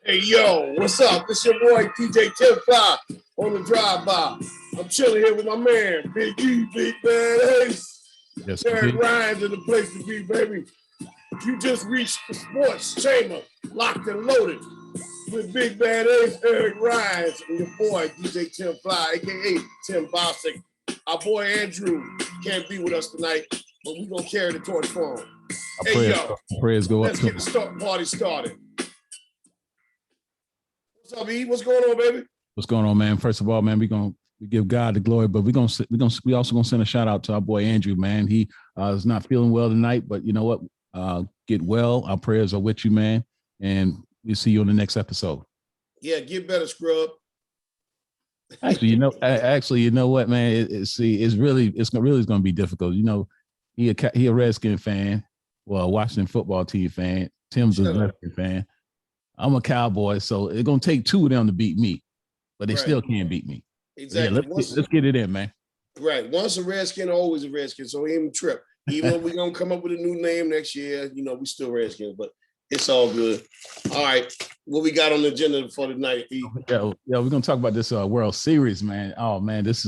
Hey, yo, what's up? This your boy, DJ 10-5 on the drive-by. I'm chilling here with my man, Big E, Big Bad Ace. Yes, Derek Ryan's in the place to be, baby. You just reached the sports chamber, locked and loaded with Big Bad Ace, Eric Rhymes, and your boy, DJ 10-5, a.k.a. Tim Bosick. Our boy, Andrew, can't be with us tonight, but we're going to carry the torch for him. Hey, yo, prayers go let's get the party started. What's up, E? What's going on, baby? What's going on, man? First of all, man, we give God the glory, but we also gonna send a shout out to our boy Andrew, man. He is not feeling well tonight, but you know what? Get well. Our prayers are with you, man, and we'll see you on the next episode. Yeah, get better, scrub. Actually, you know what, man? It's really going to be difficult. You know, he a Redskin fan, well, a Washington football team fan. Tim's a Redskin fan. I'm a Cowboy, so it's gonna take two of them to beat me, but they still can't beat me. Exactly. Yeah, let's get it in, man. Right. Once a Redskin, always a Redskin. So he ain't trip. Even though we're gonna come up with a new name next year, you know, we still Redskins, but it's all good. All right. What we got on the agenda for tonight? Yeah, we're gonna talk about this World Series, man. Oh man, it's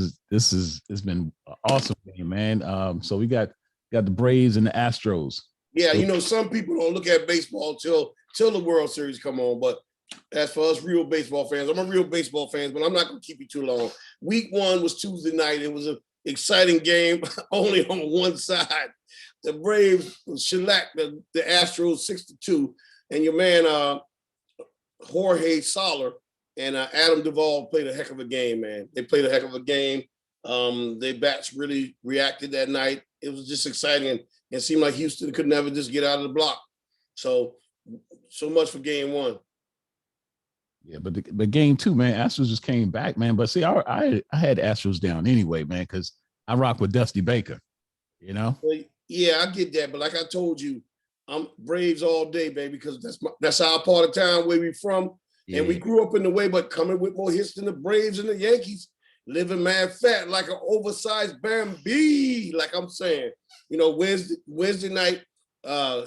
been an awesome game, man. So we got the Braves and the Astros. Yeah, you know, some people don't look at baseball till the World Series come on, but as for us real baseball fans, I'm a real baseball fan, but I'm not going to keep you too long. Week 1 was Tuesday night. It was an exciting game, only on one side. The Braves shellacked the Astros 6-2, and your man Jorge Soler and Adam Duvall played a heck of a game, man. They played a heck of a game. Their bats really reacted that night. It was just exciting, and it seemed like Houston could never just get out of the block. So much for game 1. Yeah, but game 2, man, Astros just came back, man. But see, I had Astros down anyway, man, because I rock with Dusty Baker, you know? Well, yeah, I get that. But like I told you, I'm Braves all day, baby, because that's our part of town where we from. Yeah. And we grew up in the way, but coming with more hits than the Braves and the Yankees, living mad fat like an oversized Bambi, like I'm saying. You know, Wednesday night,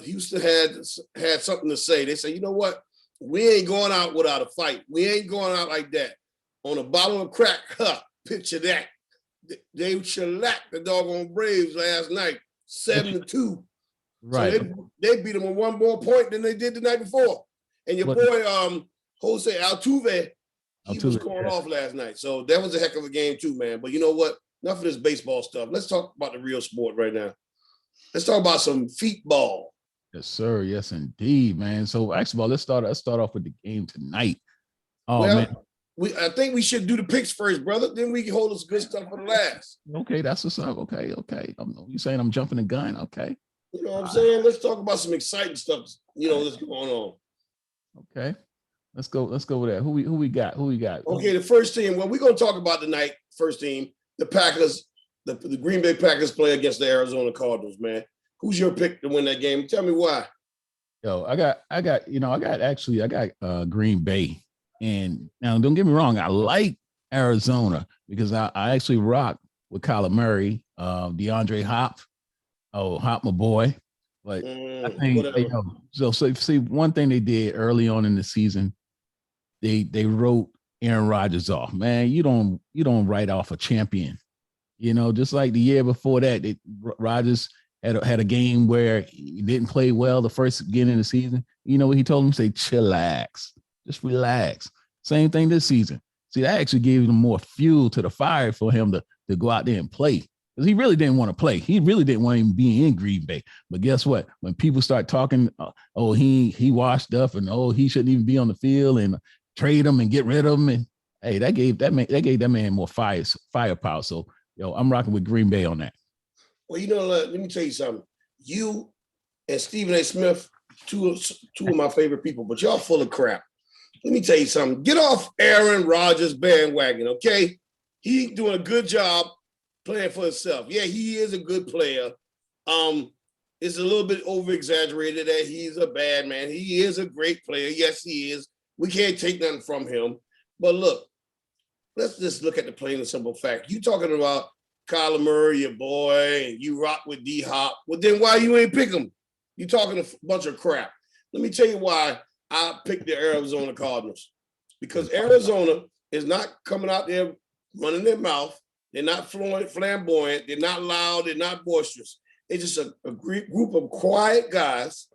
Houston had something to say. They say, you know what? We ain't going out without a fight. We ain't going out like that. On a bottle of crack, picture that. They shellacked the doggone Braves last night, 7-2. Right. So they beat them on one more point than they did the night before. And your boy, Jose Altuve, he was going off last night. So that was a heck of a game too, man. But you know what? Enough of this baseball stuff. Let's talk about the real sport right now. Let's talk about some feet ball. Yes, sir. Yes, indeed, man. So, actually, let's start off with the game tonight. Oh, well, man. I think we should do the picks first, brother. Then we can hold us good stuff for the last. Okay, that's what's up. Okay. You saying I'm jumping the gun? Okay. You know what I'm saying? Let's talk about some exciting stuff, you know, that's going on. Okay. Let's go with that. Who we got? Okay, the first team, well, we're going to talk about tonight, first team, the Packers, the Green Bay Packers play against the Arizona Cardinals, man. Who's your pick to win that game? Tell me why. Yo, I got Green Bay. And now don't get me wrong, I like Arizona because I actually rock with Kyler Murray, DeAndre Hop. Oh, Hop, my boy. But I think so see, one thing they did early on in the season, they wrote Aaron Rodgers off. Man, you don't write off a champion. You know, just like the year before that, Rodgers had a game where he didn't play well the first beginning of the season. You know what he told him? Say, chillax, just relax. Same thing this season. See, that actually gave him more fuel to the fire for him to go out there and play. Because he really didn't want to play. He really didn't want to even be in Green Bay. But guess what? When people start talking, he washed up and he shouldn't even be on the field and trade him and get rid of him. And hey, that gave that man more firepower. So I'm rocking with Green Bay on that. Well, you know, let me tell you something. You and Stephen A. Smith, two of my favorite people, but y'all full of crap. Let me tell you something. Get off Aaron Rodgers bandwagon, okay? He's doing a good job playing for himself. Yeah, he is a good player. It's a little bit over-exaggerated that he's a bad man. He is a great player. Yes, he is. We can't take nothing from him. But look, let's just look at the plain and simple fact. You talking about Kyler Murray, your boy, and you rock with D-Hop. Well, then why you ain't pick him? You talking a bunch of crap. Let me tell you why I picked the Arizona Cardinals because Arizona is not coming out there running their mouth. They're not flamboyant. They're not loud. They're not boisterous. They're just a group of quiet guys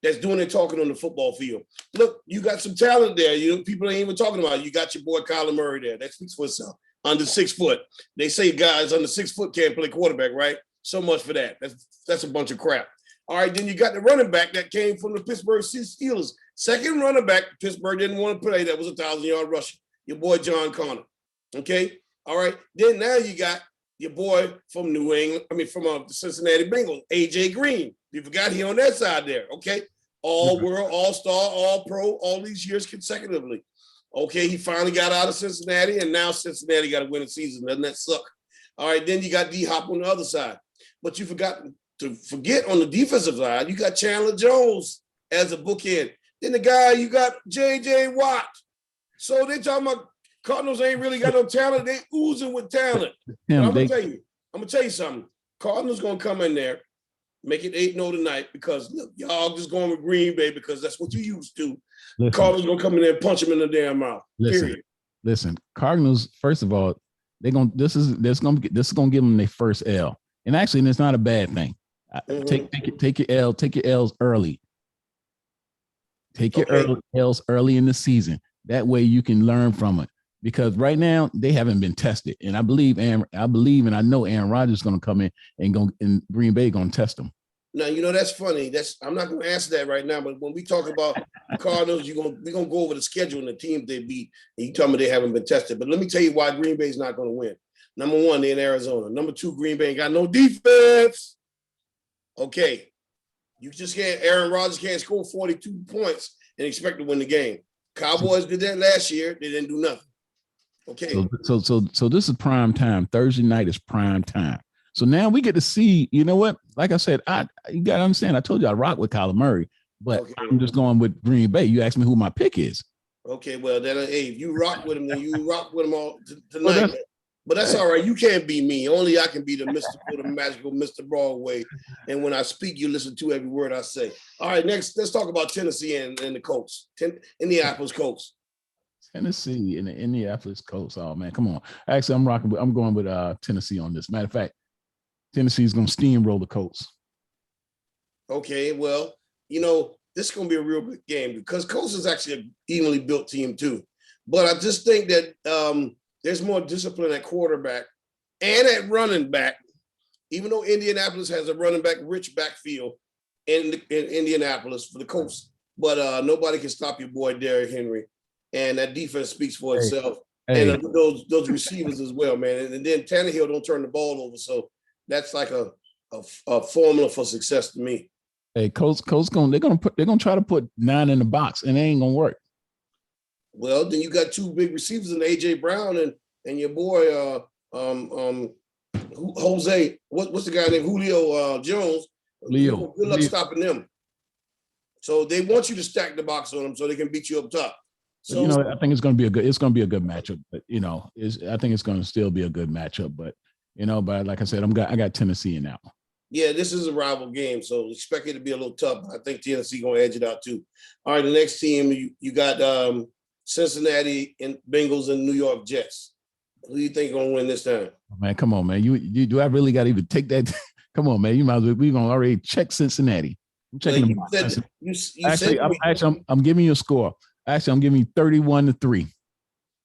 that's doing their talking on the football field. Look, you got some talent there. People ain't even talking about it. You got your boy Kyler Murray there. That speaks for itself. Under 6 foot. They say guys under 6 foot can't play quarterback, right? So much for that. That's a bunch of crap. All right, then you got the running back that came from the Pittsburgh Steelers. Second running back, Pittsburgh didn't want to play. That was a 1,000-yard rusher. Your boy John Connor. Okay? All right. Then now you got your boy from New England, from the Cincinnati Bengals, AJ Green. You forgot he on that side there. Okay? All-world, all-star, all-pro, all these years consecutively. Okay, he finally got out of Cincinnati, and now Cincinnati got to win a season. Doesn't that suck? All right, then you got D-Hop on the other side. But you forgot to forget on the defensive side, you got Chandler Jones as a bookend. Then the guy, you got J.J. Watt. So they talking about Cardinals ain't really got no talent. They oozing with talent. I'm going to tell you something. Cardinals going to come in there, make it 8-0 tonight because, look, y'all just going with Green Bay because that's what you used to. Cardinals going to come in there and punch them in the damn mouth, period. Listen, Cardinals, first of all, this is going to give them their first L. And actually, it's not a bad thing. Take your L's early. Take your L's early in the season. That way you can learn from it. Because right now they haven't been tested, and I believe and I know Aaron Rodgers is going to come in and Green Bay going to test them. Now that's funny. I'm not going to answer that right now. But when we talk about the Cardinals, we're going to go over the schedule and the teams they beat. And you tell me they haven't been tested. But let me tell you why Green Bay is not going to win. Number one, they're in Arizona. Number two, Green Bay ain't got no defense. Okay, you just can't. Aaron Rodgers can't score 42 points and expect to win the game. Cowboys did that last year. They didn't do nothing. Okay. So this is prime time. Thursday night is prime time. So now we get to see, you know what? Like I said, you got to understand, I told you I rock with Kyler Murray, but I'm just going with Green Bay. You asked me who my pick is. Okay, well, then, hey, if you rock with him, then you rock with him all tonight. But that's all right. You can't be me. Only I can be the mystical, the magical Mr. Broadway. And when I speak, you listen to every word I say. All right, next, let's talk about Tennessee and the Colts. Indianapolis Colts. Tennessee and the Indianapolis Colts. Oh man, come on. Actually, I'm going with Tennessee on this. Matter of fact, Tennessee's gonna steamroll the Colts. Okay, well, this is gonna be a real big game because Colts is actually an evenly built team too. But I just think that there's more discipline at quarterback and at running back, even though Indianapolis has a running back rich backfield in Indianapolis for the Colts. But nobody can stop your boy Derrick Henry. And that defense speaks for itself. And those receivers as well, man. And then Tannehill don't turn the ball over. So that's like a formula for success to me. Hey, Colts they're gonna try to put 9 in the box, and it ain't gonna work. Well, then you got two big receivers in AJ Brown and your boy Jose. What's the guy named Julio Jones? Leo. Good luck stopping them. So they want you to stack the box on them so they can beat you up top. So I think it's going to be a good matchup. But I think it's going to still be a good matchup. But but like I said, I got Tennessee in that one. Yeah, this is a rival game, so expect it to be a little tough. I think Tennessee going to edge it out too. All right, the next team you got Cincinnati and Bengals and New York Jets. Who do you think going to win this time? Man, come on, man. You do I really got to even take that? Come on, man. You might as well. We're going to already check Cincinnati. I'm checking them. I'm giving you a score. Actually, I'm giving you 31-3.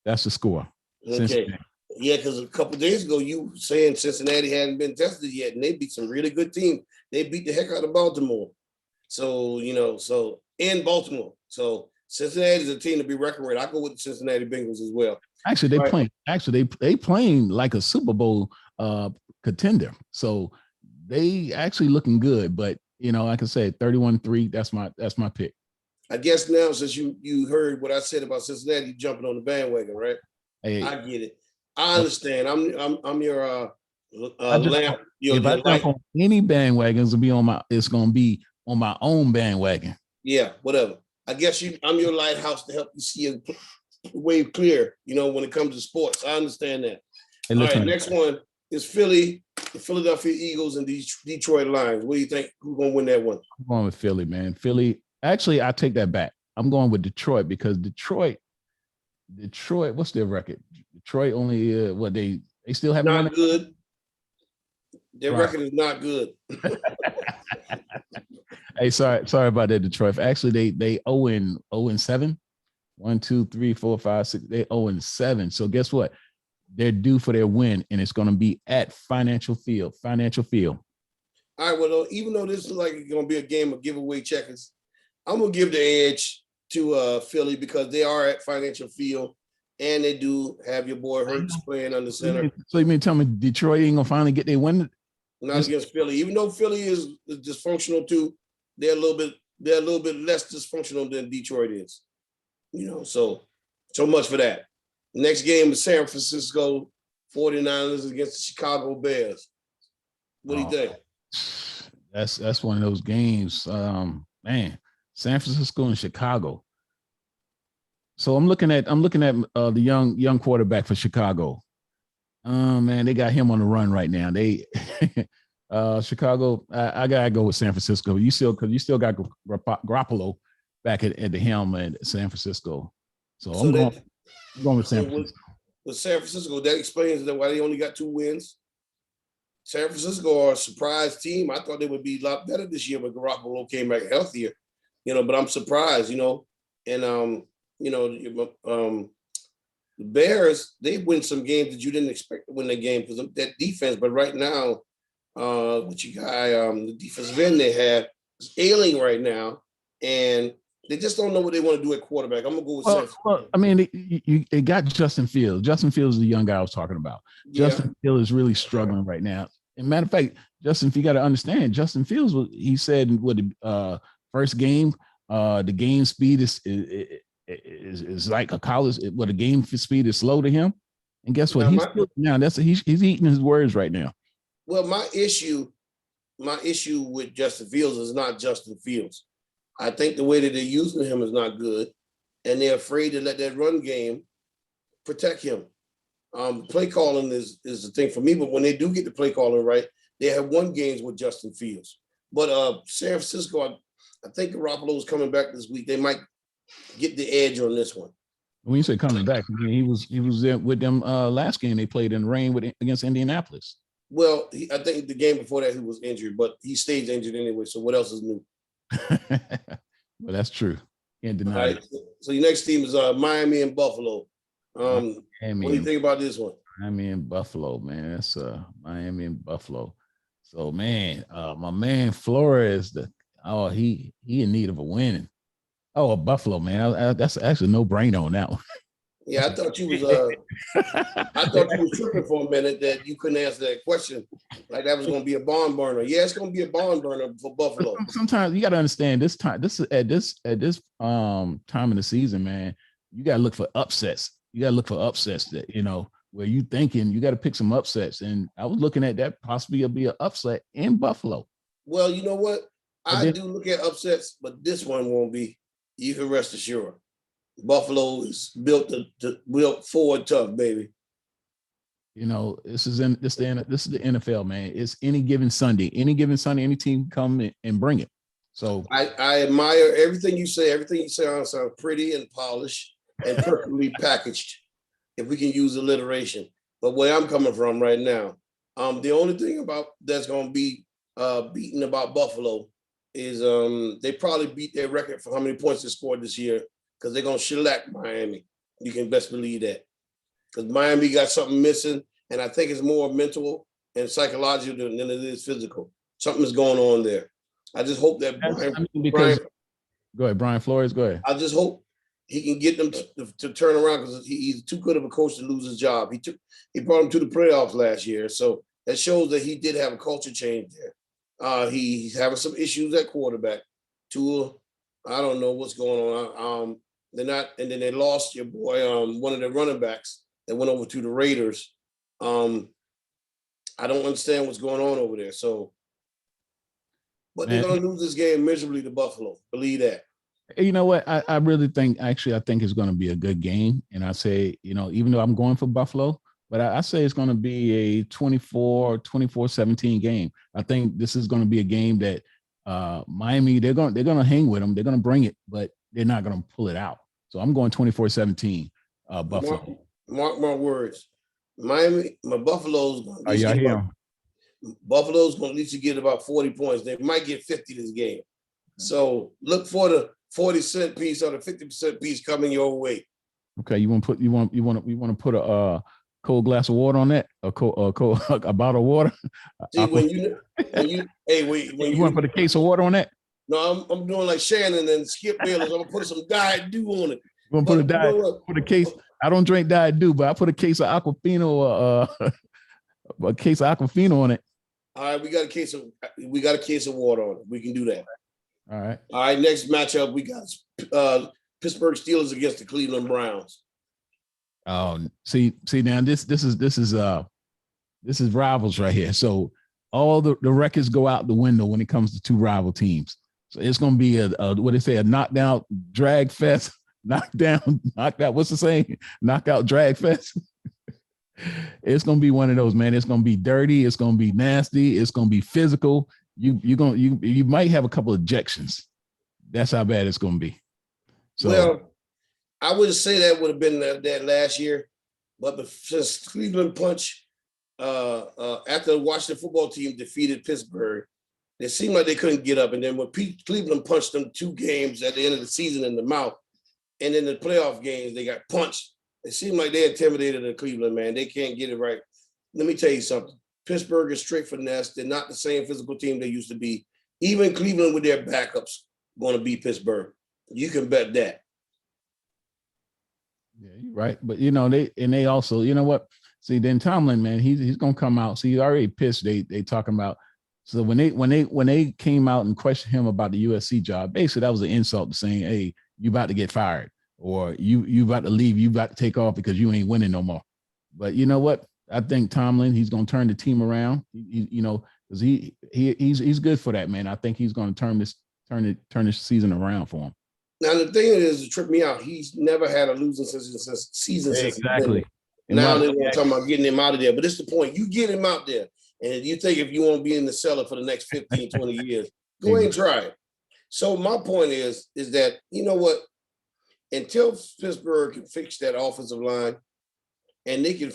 That's the score. Okay. Cincinnati. Yeah, because a couple of days ago, you saying Cincinnati hadn't been tested yet, and they beat some really good teams. They beat the heck out of Baltimore. So, so in Baltimore. So Cincinnati is a team to be reckoned with. I go with the Cincinnati Bengals as well. Actually, they playing like a Super Bowl contender. So they actually looking good. But like I said, 31-3. That's my pick. I guess now, since you heard what I said about Cincinnati, you jumping on the bandwagon, right? Hey, I get it. I understand. I'm your lamp. If I jump on any bandwagons, it's gonna be on my own bandwagon. Yeah, whatever. I guess I'm your lighthouse to help you see a wave clear. When it comes to sports, I understand that. Hey, all right, next one is Philly, the Philadelphia Eagles, and these Detroit Lions. What do you think? Who's gonna win that one? I'm going with Philly, man. Philly. Actually, I take that back. I'm going with Detroit because Detroit, what's their record? Detroit only what they still haven't won Not it. good. Their Right. record is not good. Hey, sorry about that, Detroit. Actually, they 0-7. 1, 2, 3, 4, 5, 6. They 0-7. So guess what? They're due for their win, and it's going to be at Financial Field. Financial Field. All right. Well, even though this is like it's going to be a game of giveaway checkers, I'm going to give the edge to Philly because they are at Financial Field, and they do have your boy Hurts playing on the center. So you mean tell me Detroit ain't gonna finally get their win? Not against Philly, even though Philly is dysfunctional too. They're a little bit less dysfunctional than Detroit is. So much for that. Next game is San Francisco 49ers against the Chicago Bears. What do you think? That's one of those games. Man, San Francisco and Chicago. So I'm looking at the young quarterback for Chicago. Man, they got him on the run right now. They Chicago. I gotta go with San Francisco. You still got Garoppolo back at the helm at San Francisco. So I'm going with San Francisco. With San Francisco, that explains why they only got 2 wins. San Francisco are a surprise team. I thought they would be a lot better this year when Garoppolo came back healthier. But I'm surprised. And the Bears, they win some games that you didn't expect to win that game because of that defense. But right now, the defensive end they have is ailing right now, and they just don't know what they want to do at quarterback. I'm gonna go with San Francisco. Well, I mean, it got Justin Fields. Justin Fields is the young guy I was talking about. Yeah. Justin Fields is really struggling right now. And matter of fact, Justin, if you got to understand, Justin Fields, he said with the first game, the game speed is like a college. The game speed is slow to him. And guess what? He's eating his words right now. Well, my issue with Justin Fields is not Justin Fields. I think the way that they're using him is not good, and they're afraid to let that run game protect him. Play calling is the thing for me, but when they do get the play calling right, they have won games with Justin Fields. But San Francisco, I think Garoppolo is coming back this week. They might get the edge on this one. When you say coming back, I mean, he was there with them last game they played in the rain against Indianapolis. Well, I think the game before that he was injured, but he stays injured anyway. So what else is new? Well, that's true. Can't deny it. So your next team is Miami and Buffalo. What do you think about this one? Miami and Buffalo, man. That's Miami and Buffalo. So man, my man Flores, he in need of a win. Oh, Buffalo, man. That's actually no brainer on that one. Yeah, I thought you was tripping for a minute that you couldn't answer that question. Like that was going to be a barn burner. Yeah, it's going to be a barn burner for Buffalo. Sometimes you got to understand this time in the season, man. You got to look for upsets. You got to look for upsets that, where you thinking you got to pick some upsets. And I was looking at that possibly it'll be an upset in Buffalo. Well, you know what? I do look at upsets, but this one won't be. You can rest assured. Buffalo is built forward tough, baby. This is the NFL, man. It's any given Sunday, any team can come and bring it. So I admire everything you say. Everything you say sounds pretty and polished and perfectly packaged, if we can use alliteration. But where I'm coming from right now, the only thing about that's going to be beaten about Buffalo is they probably beat their record for how many points they scored this year because they're going to shellac Miami. You can best believe that. Because Miami got something missing, and I think it's more mental and psychological than it is physical. Something's going on there. I just hope that go ahead, Brian Flores, go ahead. I just hope he can get them to turn around because he's too good of a coach to lose his job. He brought them to the playoffs last year, so that shows that he did have a culture change there. He's having some issues at quarterback. Tua, I don't know what's going on. They're not, and then they lost your boy, one of the running backs that went over to the Raiders. I don't understand what's going on over there. So, but they're going to lose this game miserably to Buffalo. Believe that. You know what? I really think, I think it's going to be a good game. And I say, even though I'm going for Buffalo, but I say it's going to be a 24-17 game. I think this is going to be a game that Miami, they're going to hang with them. They're going to bring it. But they're not going to pull it out. So I'm going 24-17, Buffalo. Mark my words. Miami, my Buffalo's going Are y'all here? Buffalo's going to at least get about 40 points. They might get 50 this game. So look for the 40-cent piece or the 50% piece coming your way. Okay, you want to put a cold glass of water on that? A bottle of water? See, when you want to put a case of water on that? No, I'm doing like Shannon and Skip Bayless. I'm gonna put some Diet Dew on it. You want to put a Diet? Put a case. I don't drink Diet Dew, but I put a case of Aquafina a case of Aquafina on it. All right, we got a case of water on it. We can do that. All right. All right. Next matchup, we got Pittsburgh Steelers against the Cleveland Browns. Oh, see now this is rivals right here. So all the records go out the window when it comes to two rival teams. So it's gonna be a what they say, a knockdown drag fest, knockout. What's the saying? Knockout drag fest. It's gonna be one of those, man. It's gonna be dirty. It's gonna be nasty. It's gonna be physical. You might have a couple of ejections. That's how bad it's gonna be. So, well, I wouldn't say that would have been that last year, but since Cleveland punched after the Washington football team defeated Pittsburgh, it seemed like they couldn't get up. And then when Cleveland punched them 2 games at the end of the season in the mouth, and in the playoff games they got punched. It seemed like they intimidated the Cleveland, man. They can't get it right. Let me tell you something. Pittsburgh is straight finesse. They're not the same physical team they used to be. Even Cleveland with their backups going to beat Pittsburgh. You can bet that. Yeah, you're right. But they also, you know what? See, then Tomlin, man, he's gonna come out. See, he's already pissed. They talking about. So when they came out and questioned him about the USC job, basically that was an insult to saying, hey, you about to get fired, or you about to leave, you about to take off because you ain't winning no more. But you know what? I think Tomlin, he's gonna turn the team around. Because he's good for that, man. I think he's gonna turn this season around for him. Now the thing is, to trip me out, he's never had a losing season. Exactly. Now they're talking about getting him out of there. But it's the point. You get him out there, and you think if you want to be in the cellar for the next 15, 20 years, go ahead and try it. So my point is that, you know what? Until Pittsburgh can fix that offensive line and they can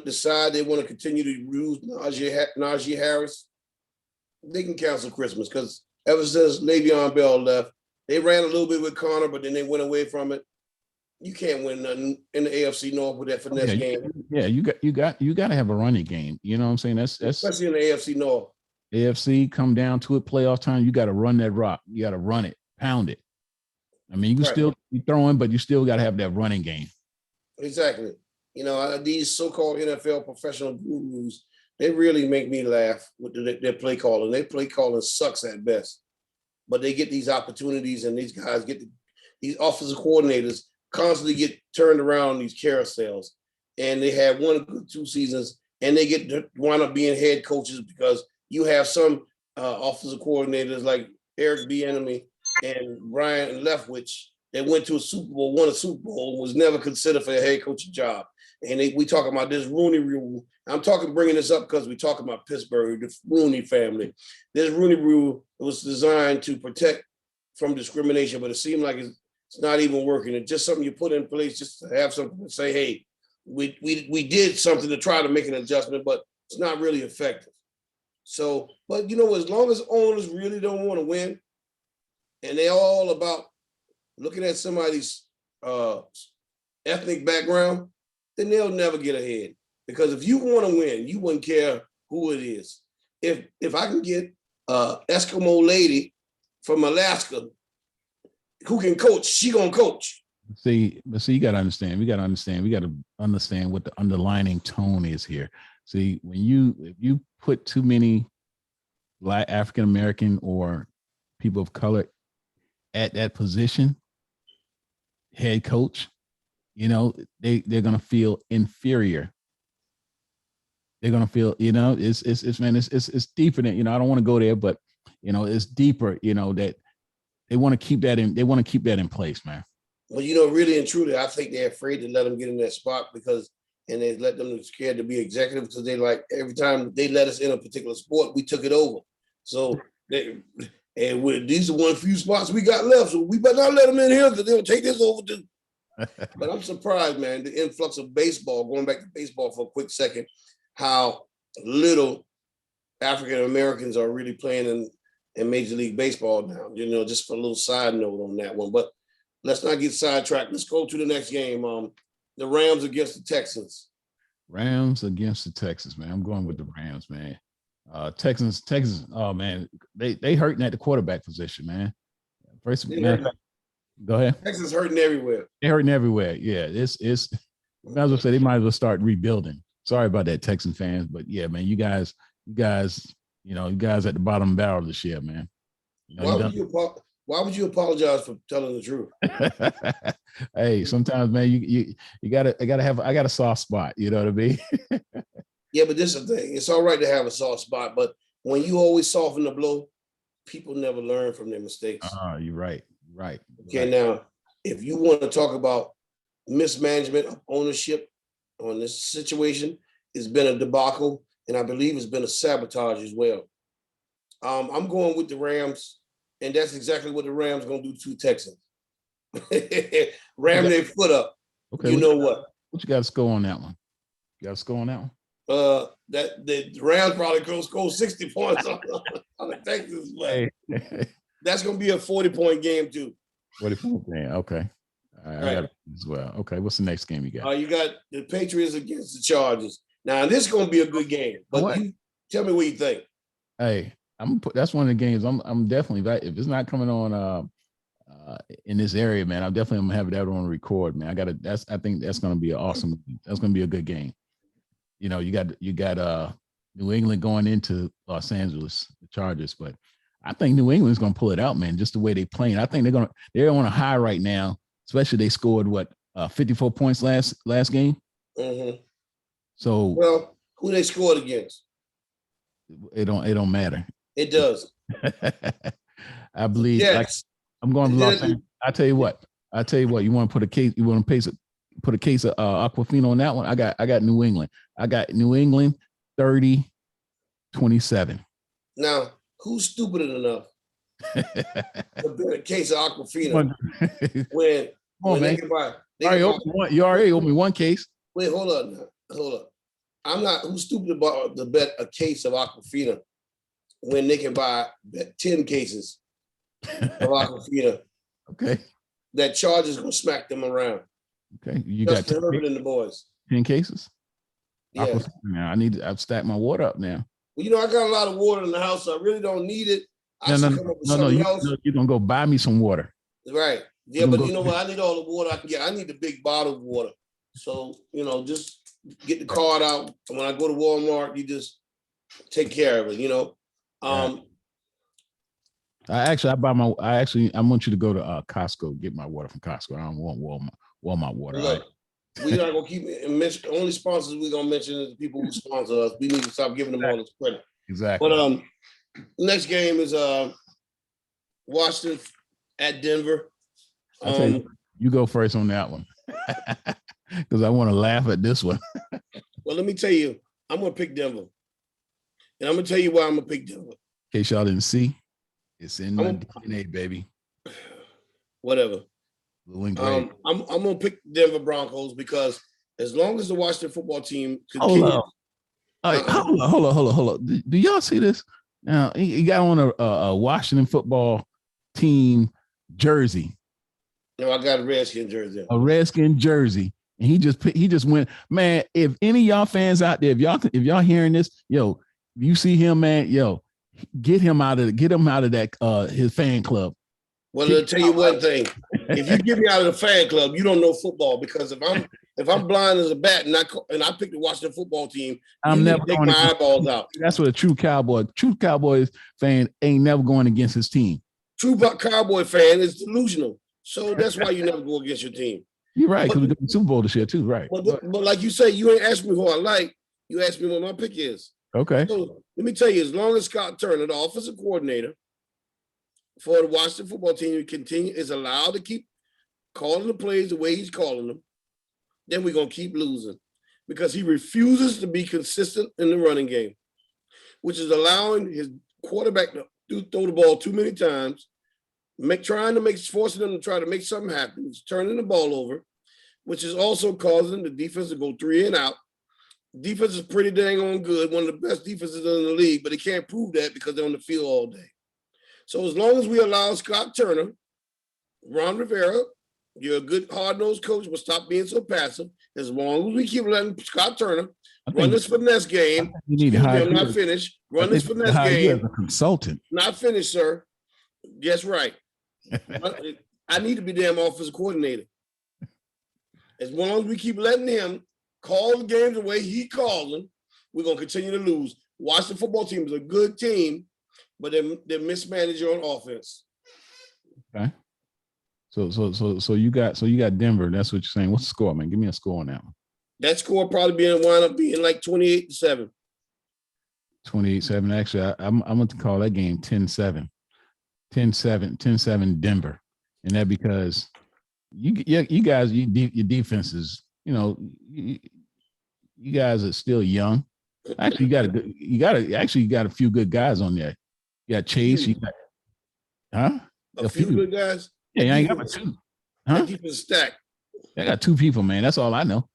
decide they want to continue to use Najee Harris, they can cancel Christmas, because ever since Le'Veon Bell left, they ran a little bit with Connor, but then they went away from it. You can't win nothing in the AFC North with that finesse game. Yeah, you got to have a running game. You know what I'm saying? That's especially in the AFC North. AFC, come down to it, playoff time. You got to run that rock. You got to run it, pound it. I mean, you can still be throwing, but you still got to have that running game. Exactly. These so-called NFL professional gurus, they really make me laugh with their play calling. Their play calling sucks at best. But they get these opportunities, and these guys these offensive coordinators constantly get turned around in these carousels. And they have 1 good 2 seasons, and they get to wind up being head coaches, because you have some offensive coordinators like Eric Bieniemy and Brian Leftwich that went to a Super Bowl, won a Super Bowl, was never considered for a head coaching job. And we talking about this Rooney Rule. I'm bringing this up because we talking about Pittsburgh, the Rooney family. This Rooney Rule was designed to protect from discrimination, but it seemed like it's not even working. It's just something you put in place just to have something to say, hey, we did something to try to make an adjustment, but it's not really effective. So, but as long as owners really don't want to win, and they're all about looking at somebody's ethnic background, then they'll never get ahead. Because if you want to win, you wouldn't care who it is. If I can get Eskimo lady from Alaska who can coach, she gonna coach. See, you got to understand. We got to understand what the underlining tone is here. See, if you put too many Black, African American, or people of color at that position, head coach, they're gonna feel inferior. They're gonna feel, it's deeper than, I don't want to go there, but it's deeper, that they want to keep that in. They want to keep that in place, man. Well, really and truly, I think they're afraid to let them get in that spot, and they let them scared to be executive, because they like every time they let us in a particular sport, we took it over. So and And these are one few spots we got left, so we better not let them in here because they'll take this over to. But I'm surprised, man, the influx of baseball, going back to baseball for a quick second, how little African Americans are really playing in Major League Baseball now. You know, just for a little side note on that one. But let's not get sidetracked. Let's go to the next game. The Rams against the Texans. Rams against the Texans, man. I'm going with the Rams, man. Texans. Oh man, they hurting at the quarterback position, man. First, go ahead. Texans hurting everywhere. They're hurting everywhere. Yeah, it's. I might as well say they might as well start rebuilding. Sorry about that, Texan fans, but yeah, man, you guys, you guys at the bottom barrel this year, man. Why would you apologize for telling the truth? Hey, sometimes, man, you gotta have. I got a soft spot. You know what I mean? Yeah, but this is the thing. It's all right to have a soft spot, but when you always soften the blow, people never learn from their mistakes. You're right. Right. Okay, now, if you want to talk about mismanagement of ownership on this situation, it's been a debacle, and I believe it's been a sabotage as well. I'm going with the Rams, and that's exactly what the Rams going to do to Texans. Ram their foot up. Okay. You know what? What you got to score on that one? You got to score on that one? That the Rams probably go score 60 points on the Texans. Hey. That's going to be a 40-point game too. 40-point game. Okay. All right. I got it as well. Okay. What's the next game you got? You got the Patriots against the Chargers. Now this is going to be a good game, but you tell me what you think. Hey, that's one of the games. I'm definitely, if it's not coming on in this area, man, I'm definitely gonna have that on record, man. I think that's gonna be awesome. That's gonna be a good game. You know, you got New England going into Los Angeles, the Chargers, but I think New England's gonna pull it out, man. Just the way they playing. I think they're on a high right now. Especially they scored 54 points last game. Mm-hmm. So well, who they scored against? It don't matter. It does. I believe. Yes. I'm going to Los Angeles. I tell you what. You want to put a case? You want to put a case of Aquafina on that one? I got New England. I got New England 30-27. Now, who's stupid enough to bet a case of Aquafina when they can buy? You already owe me one case. Wait, hold up. I'm not. Who's stupid about to bet a case of Aquafina when they can buy 10 cases of Aquafina? Okay. That Chargers gonna smack them around. Okay, you Justin Herbert and the boys. 10 cases. Yeah. Now I've stacked my water up now. Well, I got a lot of water in the house, so I really don't need it. No, you're gonna go buy me some water. Right. Yeah, but you know what? I need all the water I can get. I need the big bottle of water. So, just get the card out. And when I go to Walmart, you just take care of it, I want you to go to Costco, get my water from Costco. I don't want Walmart water. Look, we're not gonna keep it. Only sponsors we're gonna mention is the people who sponsor us. We need to stop giving them all this credit. Exactly. But next game is Washington at Denver. You go first on that one. Because I want to laugh at this one. Well, let me tell you, I'm going to pick Denver. And I'm going to tell you why I'm going to pick Denver. In case y'all didn't see, it's in my DNA, baby. Whatever. Blue and gray. I'm going to pick Denver Broncos because as long as the Washington football team continues. Hold on. Do y'all see this? Now, he got on a Washington football team jersey. No, I got a Redskin jersey. A Redskin jersey. And he just went, man. If any of y'all fans out there, if y'all hearing this, you see him, man, get him out of that his fan club. Well, I'll tell you one thing. If you get me out of the fan club, you don't know football. Because if I'm blind as a bat and I pick the Washington football team, I'm never take my eyeballs out. That's what a true Cowboys fan ain't never going against his team. True Cowboy fan is delusional. So that's why you never go against your team. You're right, because we got the Super Bowl this year too, right? But like you say, you ain't asked me who I like. You asked me what my pick is. Okay. So let me tell you, as long as Scott Turner, the offensive coordinator for the Washington football team, is allowed to keep calling the plays the way he's calling them, then we're going to keep losing because he refuses to be consistent in the running game, which is allowing his quarterback to throw the ball too many times, forcing them to try to make something happen. He's turning the ball over, which is also causing the defense to go 3 and out. Defense is pretty dang on good, one of the best defenses in the league, but they can't prove that because they're on the field all day. So as long as we allow Scott Turner, Ron Rivera, you're a good hard-nosed coach, but stop being so passive. As long as we keep letting Scott Turner run this finesse game, I'm not finished. Run this finesse game. As a consultant. Not finished, sir. Yes, right. I need to be damn offensive coordinator. As long as we keep letting him call the games the way he calls them, we're going to continue to lose. Washington football team is a good team, but they're mismanaged on offense. Okay. So you got Denver. That's what you're saying. What's the score, man? Give me a score on that one. That score probably wind up being like 28-7. 28-7. Actually, I'm going to call that game 10-7. 10-7 Denver. And that because you guys, your defense is, you guys are still young. Actually, you got a few good guys on there. You got Chase. You got, a few good guys. Yeah, you ain't got but two. Huh? Keep it stacked. I got two people, man. That's all I know.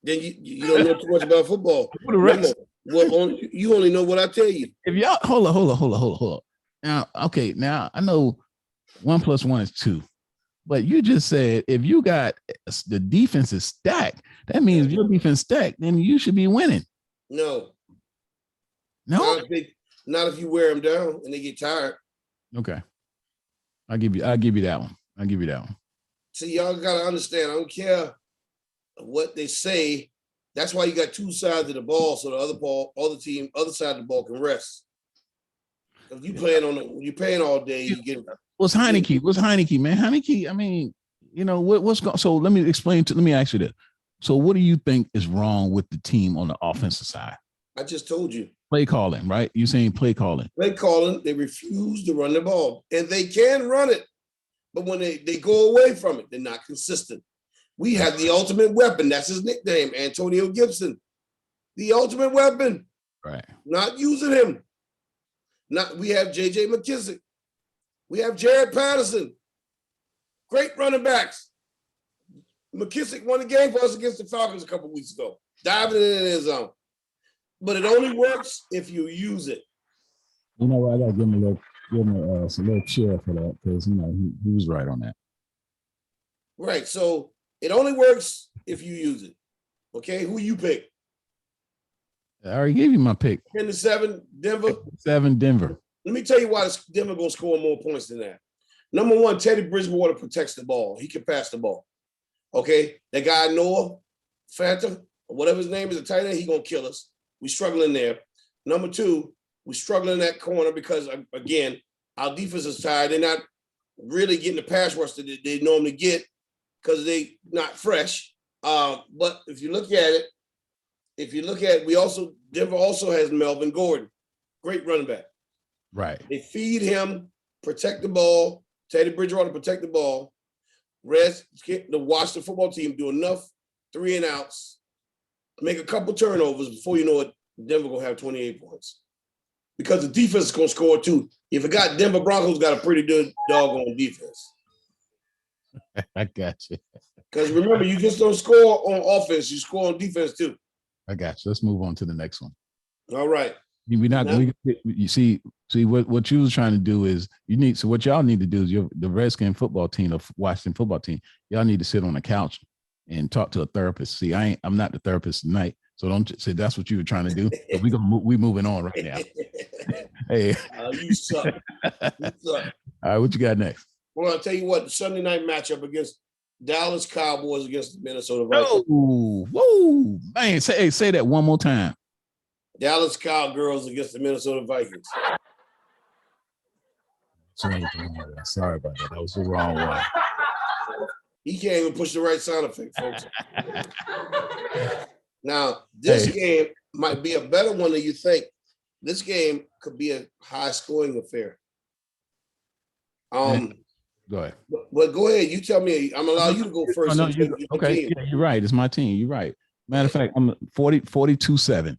Then you don't know too much about football. The rest? You only know what I tell you. If y'all hold on. Now, okay, now I know 1 + 1 is 2. But you just said if you got the defense is stacked, that means if your defense stacked, then you should be winning. No. Not if you wear them down and they get tired. Okay. I'll give you that one. See, y'all gotta understand, I don't care what they say. That's why you got two sides of the ball, so the other side of the ball can rest. If you're playing all day, you get. What's Heineke, man? Heineke, I mean, what's going. So let me ask you this. So what do you think is wrong with the team on the offensive side? I just told you. Play calling, right? You're saying play calling. Play calling, they refuse to run the ball. And they can run it. But when they go away from it, they're not consistent. We have the ultimate weapon. That's his nickname, Antonio Gibson. The ultimate weapon. Right. Not using him. We have J.J. McKissick. We have Jared Patterson. Great running backs. McKissick won the game for us against the Falcons a couple weeks ago, diving in his zone. But it only works if you use it. I gotta give him a little cheer for that because he was right on that. Right. So it only works if you use it. Okay, who you pick? I already gave you my pick. 10-7 Denver. 7 Denver. Let me tell you why Denver gonna score more points than that. Number one, Teddy Bridgewater protects the ball. He can pass the ball. Okay, that guy Noah Fanta, or whatever his name is, the tight end, he gonna kill us. We struggling there. Number two, we struggling in that corner because again, our defense is tired. They're not really getting the pass rush that they normally get because they not fresh. But if you look at it, Denver also has Melvin Gordon, great running back. Right. They feed him, protect the ball. Teddy Bridgewater protect the ball. The Washington football team do enough 3 and outs, make a couple turnovers before you know it, Denver gonna have 28 points. Because the defense is gonna score too. You forgot Denver Broncos got a pretty good doggone defense. I got you. Because remember, you just don't score on offense, you score on defense too. I got you. Let's move on to the next one. All right. You see what you was trying to do is what y'all need to do is the Redskin football team, the Washington football team, y'all need to sit on the couch and talk to a therapist. See, I'm not the therapist tonight, so don't say that's what you were trying to do. But we moving on right now. Hey, you suck. You suck. All right, what you got next? Well, I'll tell you what, the Sunday night matchup against Dallas Cowboys against the Minnesota Vikings. Whoa, man, say that one more time. Dallas Cowgirls against the Minnesota Vikings. Sorry about that. That was the wrong one. He can't even push the right sound effect, folks. Now, this game might be a better one than you think. This game could be a high-scoring affair. Go ahead. But go ahead. You tell me. I'm going to allow you to go first. Okay, yeah, you're right. It's my team. You're right. Matter of fact, I'm 42-7.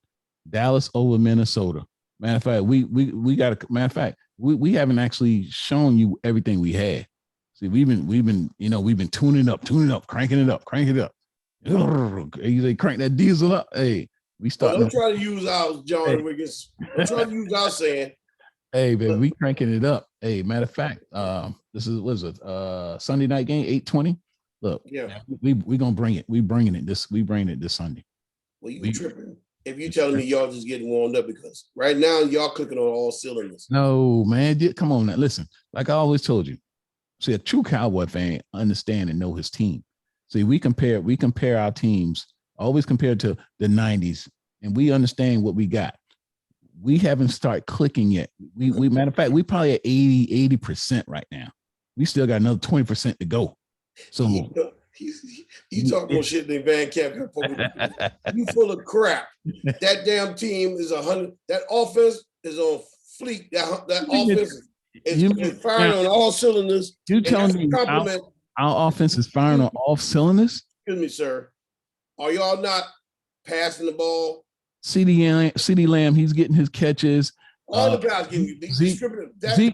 Dallas over Minnesota. Matter of fact, we got a matter of fact, we haven't actually shown you everything we had. See, we've been tuning up, cranking it up. You crank that diesel up. Hey, we Well, starting. don't try to use ours, John Hey. Wiggins. Don't try to use our saying. Hey, baby, we cranking it up. Hey, matter of fact, this is what is it? Sunday night game, 8:20. Look, Yeah, we gonna bring it. We bringing it this Sunday. well, you tripping if you telling me y'all just getting warmed up because right now y'all clicking on all cylinders. No, man, come on now. Listen, like I always told you. See, a true Cowboy fan understand and know his team. See, we compare our teams, always compared to the 90s, and we understand what we got. We haven't started clicking yet. We matter of fact, we probably at 80% right now. We still got another 20% to go. So you talk more shit than Van Camp. You full of crap. That damn team is 100. That offense is on fleek. That offense is firing on all cylinders. You telling me our offense is firing on all cylinders? Excuse me, sir. Are y'all not passing the ball? CeeDee Lamb, he's getting his catches. All the guys getting distributing. Dak is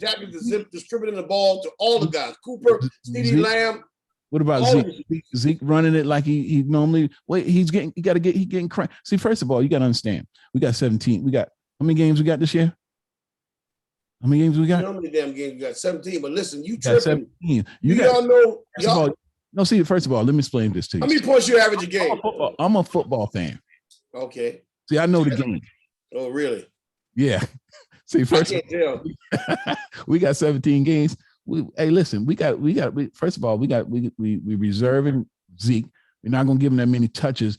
distributing the ball to all the guys. Cooper, CeeDee Lamb. What about Zeke? Zeke running it like he normally. Wait, he's getting cranked. See, first of all, you got to understand. We got 17. We got how many games we got this year? How many games we got? How many damn games we got? 17. But listen, you tripping. 17. Y'all know. Y'all. No, see, first of all, let me explain this to you. How many points you average a game? I'm a football fan. Okay. See, I know the game. Oh, really? Yeah. See, first, I can't tell. We got 17 games. Listen, first of all, we reserving Zeke. We're not gonna give him that many touches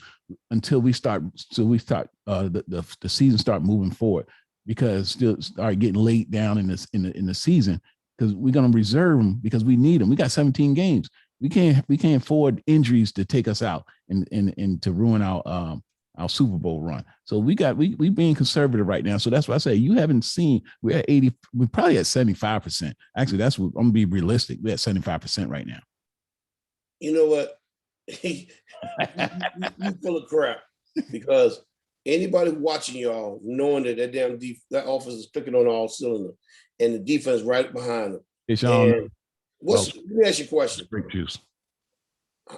until we start. So we start the season start moving forward because still start getting late down in the season because we're gonna reserve him because we need him. We got 17 games. We can't afford injuries to take us out and to ruin our Super Bowl run. So we being conservative right now. So that's why I say you haven't seen, we're at 80, we're probably at 75%. Actually, that's what I'm gonna be realistic. We're at 75% right now. You know what? you full of crap because anybody watching y'all knowing that that offense is picking on all cylinders and the defense right behind them. Let me ask you a question. Great juice.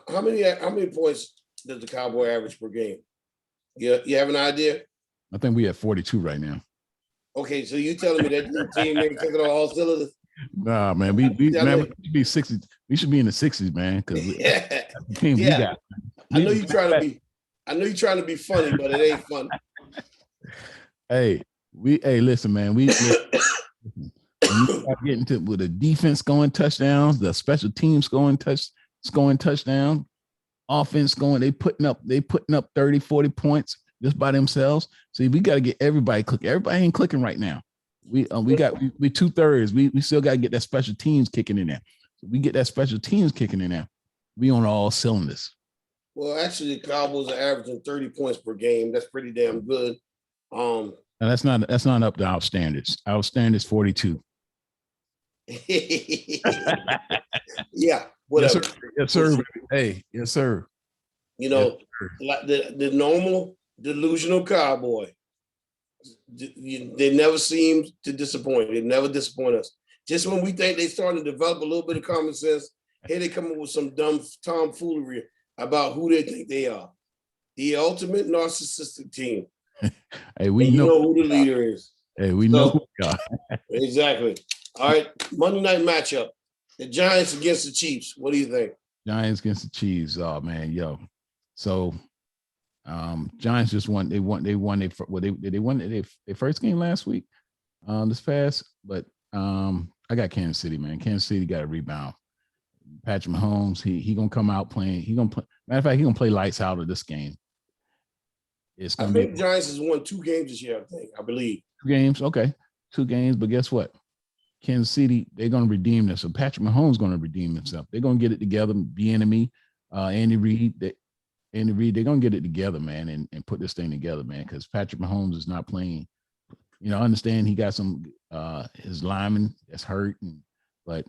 How many points does the Cowboy average per game? You have an idea? I think we have 42 right now. Okay, so you telling me that team ain't clicking on all cylinders? Nah, man, we should be 60. We should be in the 60s, man. Because the team we got. I know you're trying to be funny, but it ain't funny. Listen, man, we start getting to with the defense scoring touchdowns, the special teams scoring touchdowns, offense going, they putting up 30, 40 points just by themselves. See, we got to get everybody clicking. Everybody ain't clicking right now. We 2/3. We still got to get that special teams kicking in there. So we get that special teams kicking in there. We on all cylinders. Well, actually, the Cowboys are averaging 30 points per game. That's pretty damn good. And that's not up to our standards. Our standards 42. Yeah, whatever. Yes, sir. Hey, yes, sir. You know, like the normal delusional Cowboy. They never seem to disappoint. They never disappoint us. Just when we think they starting to develop a little bit of common sense, here they come up with some dumb tomfoolery about who they think they are. The ultimate narcissistic team. Hey, we know who the leader is. Hey, we know who we are. Exactly. All right, Monday night matchup. The Giants against the Chiefs. What do you think? Giants against the Chiefs. Oh man, yo. So Giants just won. They won their first game last week. This past, but I got Kansas City, man. Kansas City got a rebound. Patrick Mahomes, he gonna come out playing. He gonna play. Matter of fact, he gonna play lights out of this game. It's gonna be. Giants has won 2 games this year. I believe 2 games. Okay, 2 games. But guess what? Kansas City, they're gonna redeem this. So Patrick Mahomes gonna redeem himself. They're gonna get it together. Bieniemy, Andy Reid, they're gonna get it together, man, and put this thing together, man. Because Patrick Mahomes is not playing. You know, I understand he got some his lineman that's hurt, but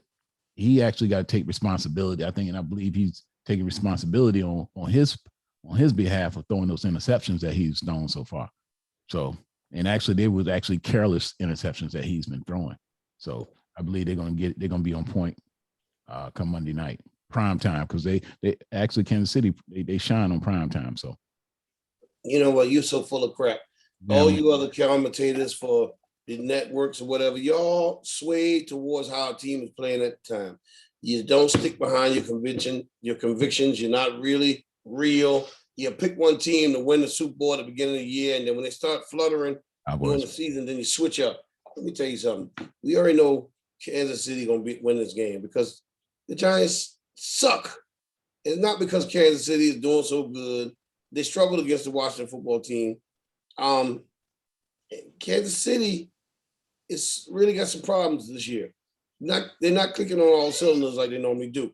he actually got to take responsibility. I think, and I believe he's taking responsibility on his behalf of throwing those interceptions that he's thrown so far. So, and actually, they was actually careless interceptions that he's been throwing. So I believe they're gonna be on point come Monday night, prime time, because they actually Kansas City they shine on prime time. So You know what? You're so full of crap. yeah, All you other commentators for the networks or whatever, y'all swayed towards how a team is playing at the time. You don't stick behind your convictions. You're not really real. You pick one team to win the Super Bowl at the beginning of the year, and then when they start fluttering during the season, then you switch up. Let me tell you something. We already know Kansas City gonna win this game because the Giants suck. It's not because Kansas City is doing so good. They struggled against the Washington football team. Kansas City is really got some problems this year. They're not clicking on all cylinders like they normally do.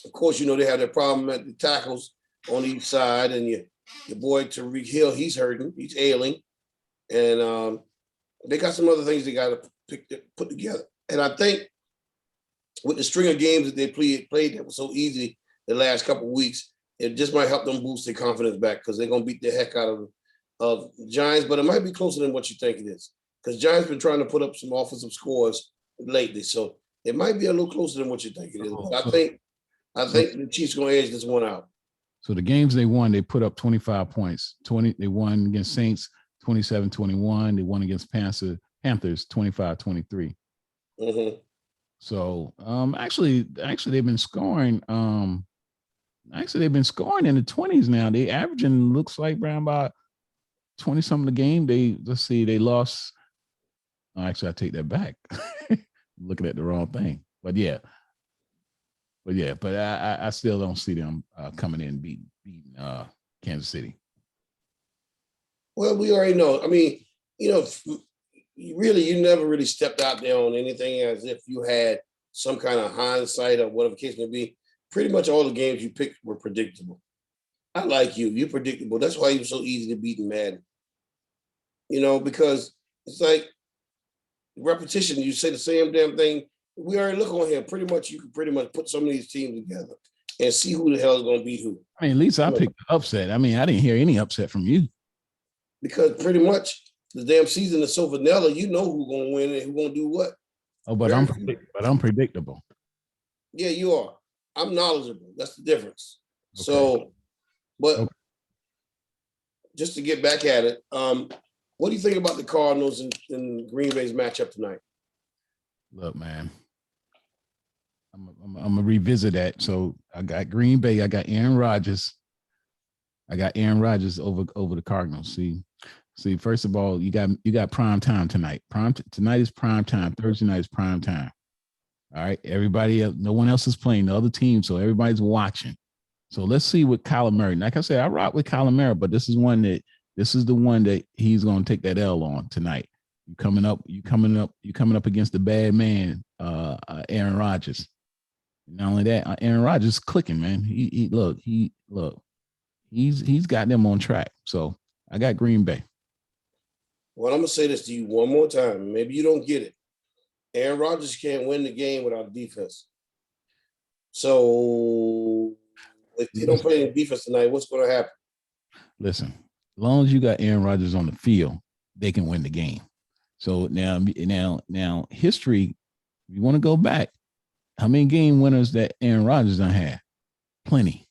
Of course, you know they have that problem at the tackles on each side, and your boy Tariq Hill, he's hurting, he's ailing, and they got some other things they got to put together. And I think with the string of games that they played that was so easy the last couple of weeks, it just might help them boost their confidence back because they're gonna beat the heck out of Giants, but it might be closer than what you think it is because Giants been trying to put up some offensive scores lately, so it might be a little closer than what you think it is. But I think the Chiefs gonna edge this one out. So the games they won, they put up 25 points. They won against Saints 27-21. They won against Panthers 25-23. Mm-hmm. So actually they've been scoring. They've been scoring in the 20s now. They averaging looks like around about 20 something a game. They lost. Oh, actually, I take that back. Looking at the wrong thing. But I still don't see them coming in and beating Kansas City. Well, we already know. I mean, you never really stepped out there on anything as if you had some kind of hindsight or whatever the case may be. Pretty much all the games you picked were predictable. I like you. You're predictable. That's why you're so easy to beat in Madden. Because it's like repetition. You say the same damn thing. We already look on here. You can pretty much put some of these teams together and see who the hell is going to beat who. I mean, at least I picked the upset. I mean, I didn't hear any upset from you. Because pretty much the damn season is so vanilla, you know who's going to win and who's going to do what. Oh, but I'm predictable. Yeah, you are. I'm knowledgeable. That's the difference. Okay. So, but just to get back at it, what do you think about the Cardinals and Green Bay's matchup tonight? Look, man, I'm gonna revisit that. So I got Green Bay. I got Aaron Rodgers. over the Cardinals. See. First of all, you got prime time tonight. Tonight is prime time. Thursday night is prime time. All right, everybody else, no one else is playing the other team, so everybody's watching. So let's see what Kyler Murray. Like I said, I rock with Kyler Murray, but this is the one that he's going to take that L on tonight. You coming up against the bad man, Aaron Rodgers. Not only that, Aaron Rodgers is clicking, man. He's got them on track. So I got Green Bay. Well, I'm gonna say this to you one more time. Maybe you don't get it. Aaron Rodgers can't win the game without defense. So if they don't play any defense tonight, what's going to happen? Listen, as long as you got Aaron Rodgers on the field, they can win the game. So now history, if you want to go back, how many game winners that Aaron Rodgers done had? Plenty.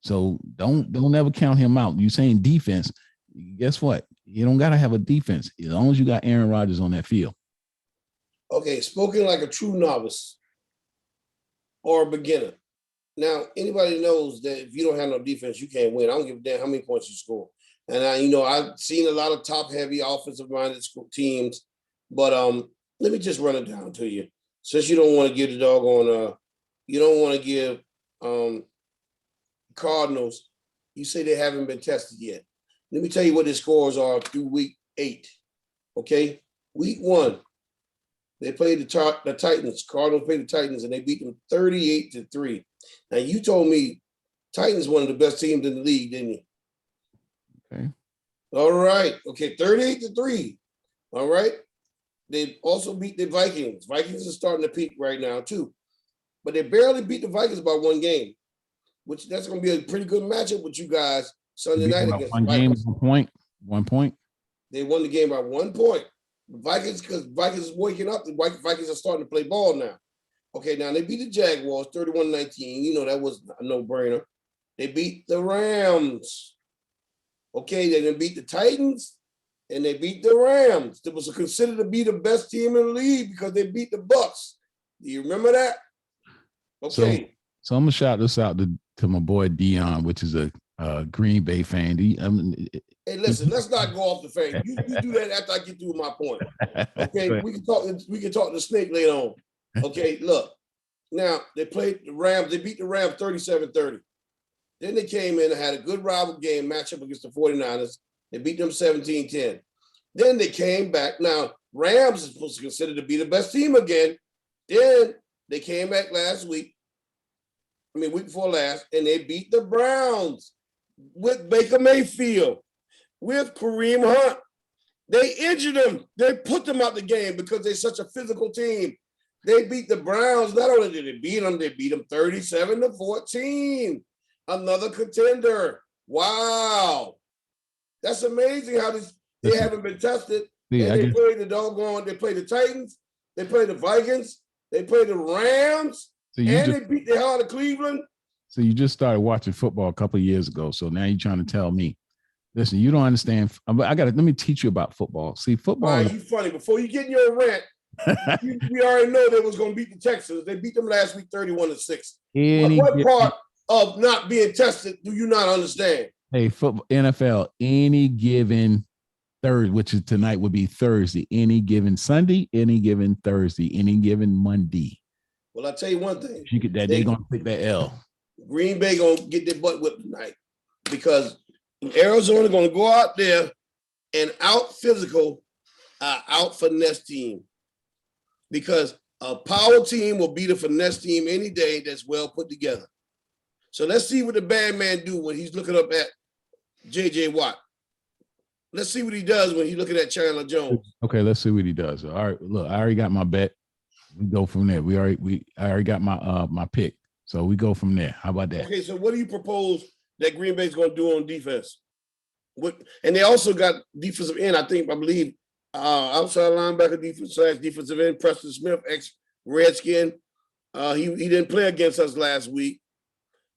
So don't ever count him out. You saying defense, guess what? You don't got to have a defense as long as you got Aaron Rodgers on that field. Okay, spoken like a true novice or a beginner. Now, anybody knows that if you don't have no defense, you can't win. I don't give a damn how many points you score. And I've seen a lot of top-heavy offensive-minded teams, but let me just run it down to you. Since you don't want to give the doggone, you don't want to give Cardinals, you say they haven't been tested yet. Let me tell you what the scores are through week 8. Okay, week 1. They played the Titans. Cardinals played the Titans, and they beat them 38-3. Now, you told me Titans one of the best teams in the league, didn't you? Okay. All right. Okay, 38-3. All right. They also beat the Vikings. Vikings are starting to peak right now, too. But they barely beat the Vikings by one game, which that's going to be a pretty good matchup with you guys Sunday night against one game, 1 point. 1 point. They won the game by 1 point. The Vikings, because Vikings is waking up. The Vikings are starting to play ball now. Okay, now they beat the Jaguars 31-19. You know, that was a no-brainer. They beat the Rams. Okay, they didn't beat the Titans, and they beat the Rams. It was considered to be the best team in the league because they beat the Bucs. Do you remember that? Okay. So I'm gonna shout this out to my boy Dion, which is a Green Bay fan. Hey, listen, let's not go off the fan. You do that after I get through my point. Okay, we can talk to Snake later on. Okay, look. Now they played the Rams, they beat the Rams 37-30. Then they came in and had a good rival game matchup against the 49ers. They beat them 17-10. Then they came back. Now, Rams is supposed to consider to be the best team again. Then they came back week before last, and they beat the Browns with Baker Mayfield, with Kareem Hunt. They injured them. They put them out the game because they're such a physical team. They beat the Browns. Not only did they beat them 37-14. Another contender. Wow. That's amazing how they haven't been tested. Yeah, and they played they played the Titans, they played the Vikings, they played the Rams, they beat the hell out of Cleveland. So you just started watching football a couple of years ago. So now you're trying to tell me, listen, you don't understand. Let me teach you about football. See, football. All right, you funny. Before you get in your rant, we already know they was going to beat the Texans. They beat them last week 31-6. What part of not being tested do you not understand? Hey, football, NFL, any given Thursday, which is tonight would be Thursday, any given Sunday, any given Thursday, any given Monday. Well, I'll tell you one thing. They're going to pick that L. Green Bay going to get their butt whipped tonight because Arizona going to go out there and out-physical, out-finesse team because a power team will beat a finesse team any day that's well put together. So let's see what the bad man do when he's looking up at J.J. Watt. Let's see what he does when he's looking at Chandler Jones. Okay, let's see what he does. All right, look, I already got my bet. We go from there. I already got my pick. So we go from there. How about that? Okay, so what do you propose that Green Bay's going to do on defense? And they also got defensive end, I believe, outside linebacker defensive end, Preston Smith, ex-Redskin. He didn't play against us last week.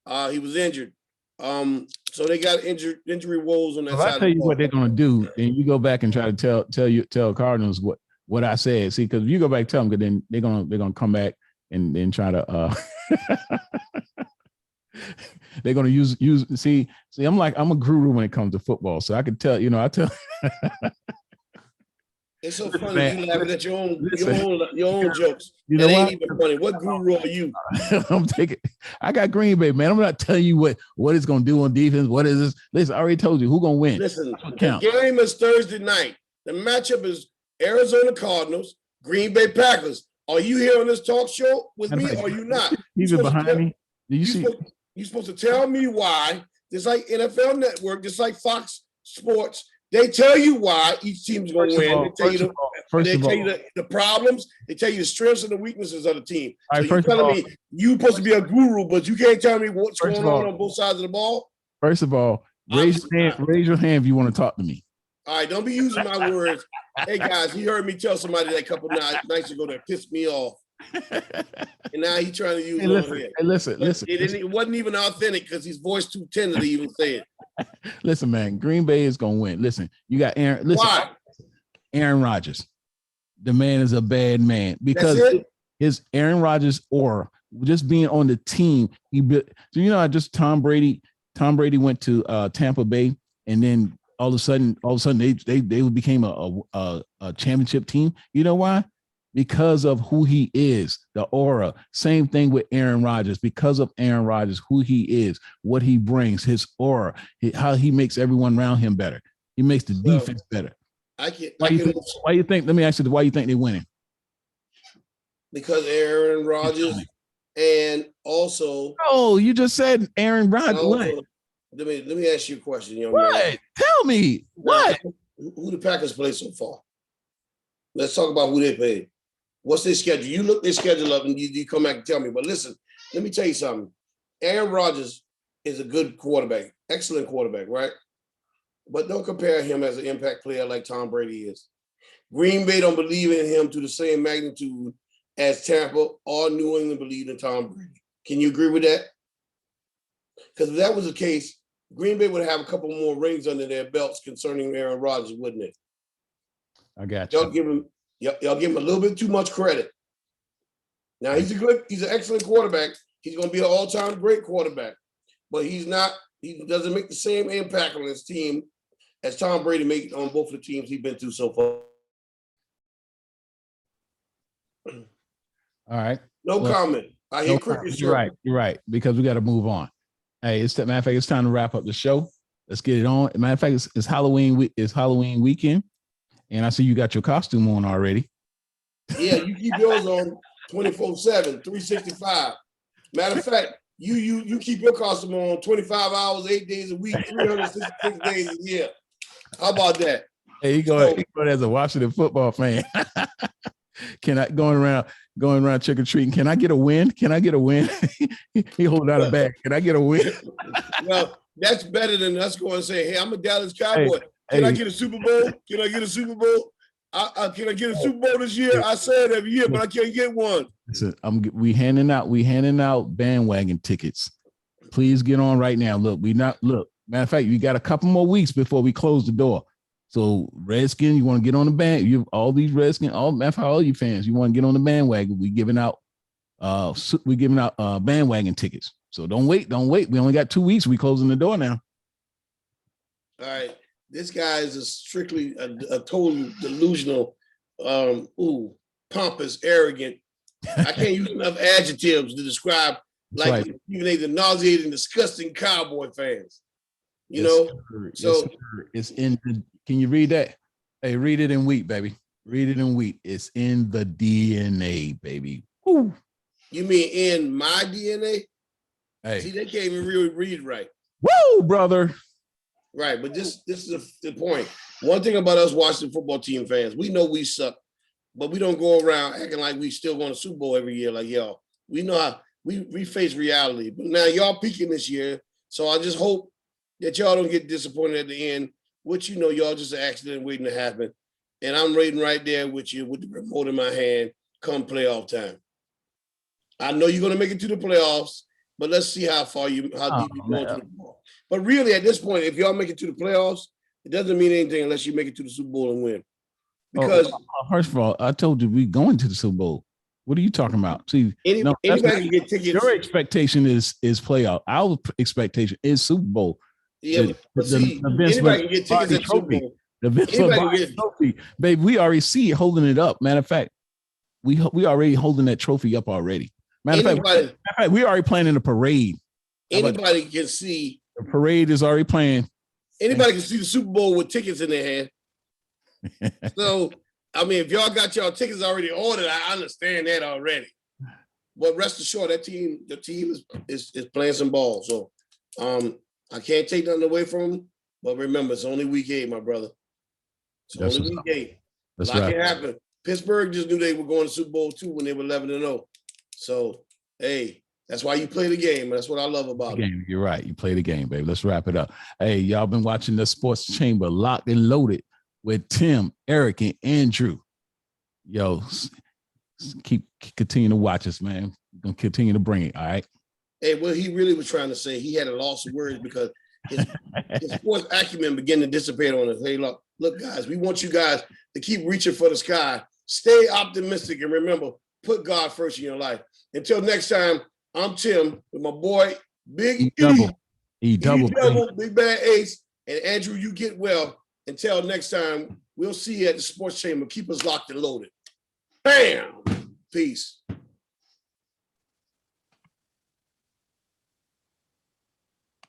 He was injured. So they got injury woes on that side. I'll tell you what they're going to do, and you go back and try to tell Cardinals what I said. See, because if you go back and tell them, then they're gonna come back and then try to they're gonna use. See, I'm a guru when it comes to football, so I can tell. I tell. It's so funny you laughing at your own jokes. It ain't even funny. What guru are you? I got Green Bay, man. I'm not telling you what it's gonna do on defense. What is this? Listen, I already told you who's gonna win. Listen, the game is Thursday night. The matchup is Arizona Cardinals, Green Bay Packers. Are you here on this talk show with me or are you not? He's behind me. Do you see? You're supposed to tell me why, just like NFL Network, just like Fox Sports. They tell you why each team's going to win. They tell you the problems. They tell you the strengths and the weaknesses of the team. So you're telling me you're supposed to be a guru, but you can't tell me what's going on both sides of the ball? First of all, raise your hand if you want to talk to me. All right, don't be using my words. Hey, guys, he heard me tell somebody that a couple nights ago that pissed me off. And now he's trying to use listen. It wasn't even authentic because his voice too tender to even say it. Listen, man, Green Bay is gonna win. Listen, you got Aaron. Listen, why? Aaron Rodgers. The man is a bad man because his Aaron Rodgers aura, just being on the team, he built. So Tom Brady went to Tampa Bay, and then all of a sudden they became a championship team. You know why? Because of who he is, the aura. Same thing with Aaron Rodgers. Because of Aaron Rodgers, who he is, what he brings, his aura, how he makes everyone around him better. He makes the defense better. Why you think? Let me ask you, why you think they're winning? Because Aaron Rodgers, and also. Oh, you just said Aaron Rodgers. What? Let me ask you a question, young man. What? Tell me what? Who the Packers play so far? Let's talk about who they played. What's their schedule? You look their schedule up and you come back and tell me. But listen, let me tell you something. Aaron Rodgers is a good quarterback, excellent quarterback, right? But don't compare him as an impact player like Tom Brady is. Green Bay don't believe in him to the same magnitude as Tampa or New England believe in Tom Brady. Can you agree with that? Because if that was the case, Green Bay would have a couple more rings under their belts concerning Aaron Rodgers, wouldn't it? I got you. Y'all give him a little bit too much credit. Now he's an excellent quarterback. He's going to be an all-time great quarterback, but he doesn't make the same impact on his team as Tom Brady made on both of the teams he's been through so far. All right. No comment. I hear crickets. You're right. Because we got to move on. Hey, matter of fact, it's time to wrap up the show. Let's get it on. Matter of fact, it's Halloween weekend, and I see you got your costume on already. Yeah, you keep yours on 24/7, 365. Matter of fact, you keep your costume on 25 hours, 8 days a week, 366 days a year. How about that? Hey, he going as a Washington football fan. Can I going around trick or treating? Can I get a win? He holding out a bag. Can I get a win? Well, that's better than us going and say, "Hey, I'm a Dallas Cowboy. Can I get a Super Bowl? Can I get a Super Bowl? Can I get a Super Bowl this year? I say it every year, but I can't get one." Listen, we handing out bandwagon tickets. Please get on right now. Matter of fact, we got a couple more weeks before we close the door. So Redskins, you want to get on the band? You all these Redskins, all you fans, you want to get on the bandwagon? We giving out bandwagon tickets. So don't wait. We only got 2 weeks. We closing the door now. All right, this guy is strictly a total delusional, pompous, arrogant. I can't use enough adjectives to describe even the nauseating, disgusting Cowboy fans. You know, so it's in. Can you read that? Hey, read it in wheat, baby. Read it in wheat. It's in the DNA, baby. Woo. You mean in my DNA? Hey, see, they can't even really read right. Woo, brother. Right, but this is the point. One thing about us Washington football team fans, we know we suck, but we don't go around acting like we still going to Super Bowl every year like y'all. We know how we face reality. But now y'all peaking this year, so I just hope that y'all don't get disappointed at the end, which y'all just an accident waiting to happen. And I'm waiting right there with you with the remote in my hand come playoff time. I know you're going to make it to the playoffs, but let's see how deep you go into the ball. But really, at this point, if y'all make it to the playoffs, it doesn't mean anything unless you make it to the Super Bowl and win. Because first of all, I told you we going to the Super Bowl. What are you talking about? See, anybody can get tickets. Your expectation is playoff. Our expectation is Super Bowl. Yeah, anybody can get tickets at the Super Bowl. The Vince Lombardi trophy, babe. We already see it holding it up. Matter of fact, we already holding that trophy up already. Matter of fact, we already planning a parade. Anybody can see. The parade is already planned. Anybody can see the Super Bowl with tickets in their hand. So, I mean, if y'all got y'all tickets already ordered, I understand that already. But rest assured, the team is playing some ball. So, I can't take nothing away from them. But remember, it's only week 8, my brother. It's only week 8. A lot can happen. Pittsburgh just knew they were going to Super Bowl too when they were 11-0. So, hey, that's why you play the game. That's what I love about it. You're right. You play the game, baby. Let's wrap it up. Hey, y'all been watching the Sports Chamber Locked and Loaded with Tim, Eric, and Andrew. Yo, continue to watch us, man. We're going to continue to bring it, all right? Hey, what he really was trying to say, he had a loss of words because his sports acumen began to dissipate on us. Hey, look, guys, we want you guys to keep reaching for the sky. Stay optimistic and remember, put God first in your life. Until next time, I'm Tim with my boy, Big E double, Big Bad Ace, and Andrew, you get well. Until next time, we'll see you at the Sports Chamber. Keep us locked and loaded. Bam! Peace.